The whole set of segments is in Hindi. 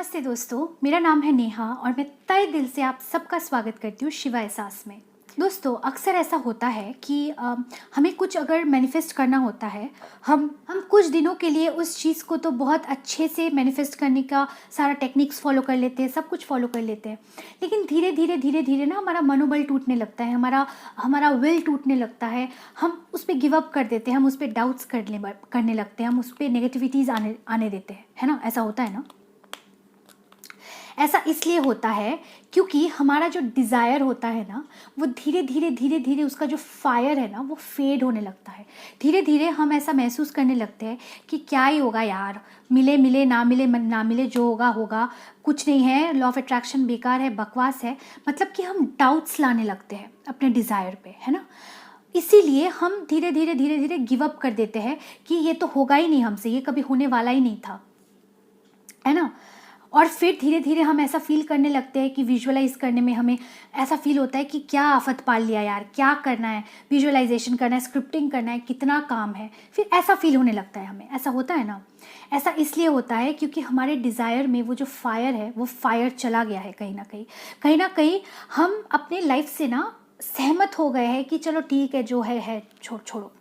नमस्ते दोस्तों, मेरा नाम है नेहा और मैं तहे दिल से आप सबका स्वागत करती हूँ शिवा एहसास में। दोस्तों, अक्सर ऐसा होता है कि हमें कुछ अगर मैनिफेस्ट करना होता है, हम कुछ दिनों के लिए उस चीज़ को तो बहुत अच्छे से मैनिफेस्ट करने का सारा टेक्निक्स फॉलो कर लेते हैं, सब कुछ फॉलो कर लेते हैं, लेकिन धीरे धीरे ना हमारा मनोबल टूटने लगता है, हमारा विल टूटने लगता है, हम उस पर गिव अप कर देते हैं, हम उस पर डाउट्स करने लगते हैं, हम उस पर नेगेटिविटीज़ आने देते हैं, है ना? ऐसा होता है ना? ऐसा इसलिए होता है क्योंकि हमारा जो डिज़ायर होता है ना, वो धीरे धीरे उसका जो फायर है ना, वो फेड होने लगता है। धीरे धीरे हम ऐसा महसूस करने लगते हैं कि क्या ही होगा यार, मिले मिले ना मिले, जो होगा होगा, कुछ नहीं है, लॉ ऑफ अट्रैक्शन बेकार है, बकवास है। मतलब कि हम डाउट्स लाने लगते हैं अपने डिज़ायर पे, है ना? इसीलिए हम धीरे धीरे गिव अप कर देते हैं कि ये तो होगा ही नहीं हमसे, ये कभी होने वाला ही नहीं था, है ना? और फिर धीरे धीरे हम ऐसा फील करने लगते हैं कि विजुअलाइज करने में हमें ऐसा फील होता है कि क्या आफत पाल लिया यार, क्या करना है, विजुअलाइजेशन करना है, स्क्रिप्टिंग करना है, कितना काम है। फिर ऐसा फील होने लगता है हमें। ऐसा होता है ना? ऐसा इसलिए होता है क्योंकि हमारे डिज़ायर में वो जो फायर है, वो फायर चला गया है कहीं ना कहीं हम अपने लाइफ से ना सहमत हो गए हैं कि चलो ठीक है, जो है छोड़ो।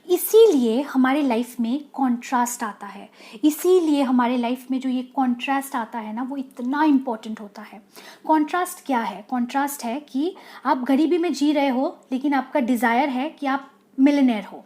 इसीलिए हमारे लाइफ में कॉन्ट्रास्ट आता है। इसीलिए हमारे लाइफ में जो ये कॉन्ट्रास्ट आता है ना, वो इतना इम्पॉर्टेंट होता है। कॉन्ट्रास्ट क्या है? कॉन्ट्रास्ट है कि आप गरीबी में जी रहे हो, लेकिन आपका डिज़ायर है कि आप मिलियनेयर हो।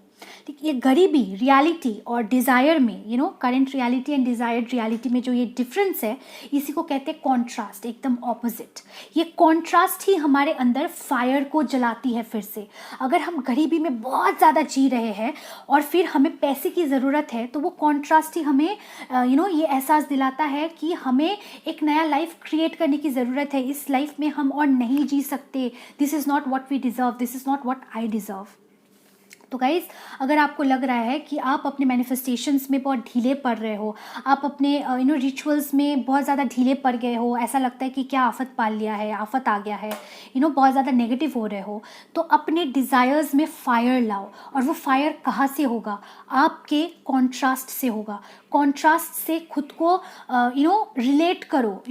ये गरीबी रियलिटी और डिज़ायर में, current reality and desired reality में जो ये डिफरेंस है, इसी को कहते हैं कॉन्ट्रास्ट, एकदम ऑपोजिट। ये कॉन्ट्रास्ट ही हमारे अंदर फायर को जलाती है फिर से। अगर हम गरीबी में बहुत ज़्यादा जी रहे हैं और फिर हमें पैसे की ज़रूरत है, तो वो कॉन्ट्रास्ट ही हमें ये एहसास दिलाता है कि हमें एक नया लाइफ क्रिएट करने की ज़रूरत है। इस लाइफ में हम और नहीं जी सकते। This is not what we deserve, this is not what I deserve. तो गाइज़, अगर आपको लग रहा है कि आप अपने मैनिफेस्टेशंस में बहुत ढीले पड़ रहे हो, आप अपने रिचुअल्स में बहुत ज़्यादा ढीले पड़ गए हो, ऐसा लगता है कि क्या आफत पाल लिया है, आफत आ गया है, बहुत ज़्यादा नेगेटिव हो रहे हो, तो अपने डिज़ायर्स में फायर लाओ। और वो फायर कहाँ से होगा? आपके कॉन्ट्रास्ट से होगा। कॉन्ट्रास्ट से खुद को रिलेट करो,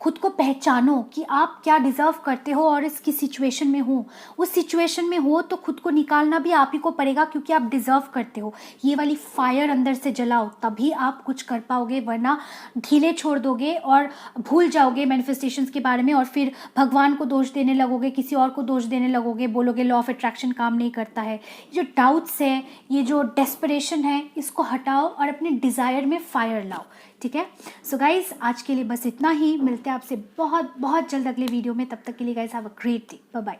खुद को पहचानो कि आप क्या डिज़र्व करते हो और इसकी सिचुएशन में हो। उस सिचुएशन में हो तो खुद को निकालना भी आप ही को पड़ेगा, क्योंकि आप डिज़र्व करते हो। ये वाली फायर अंदर से जलाओ, तभी आप कुछ कर पाओगे, वरना ढीले छोड़ दोगे और भूल जाओगे मैनिफेस्टेशंस के बारे में, और फिर भगवान को दोष देने लगोगे, किसी और को दोष देने लगोगे, बोलोगे लॉ ऑफ अट्रैक्शन काम नहीं करता है। ये जो डाउट्स है, ये जो डेस्परेशन है, इसको हटाओ और अपने डिज़ायर में फायर लाओ। ठीक है? सो गाइज, आज के लिए बस इतना ही। मिलते हैं आपसे बहुत बहुत जल्द अगले वीडियो में। तब तक के लिए guys have a great day. Bye bye.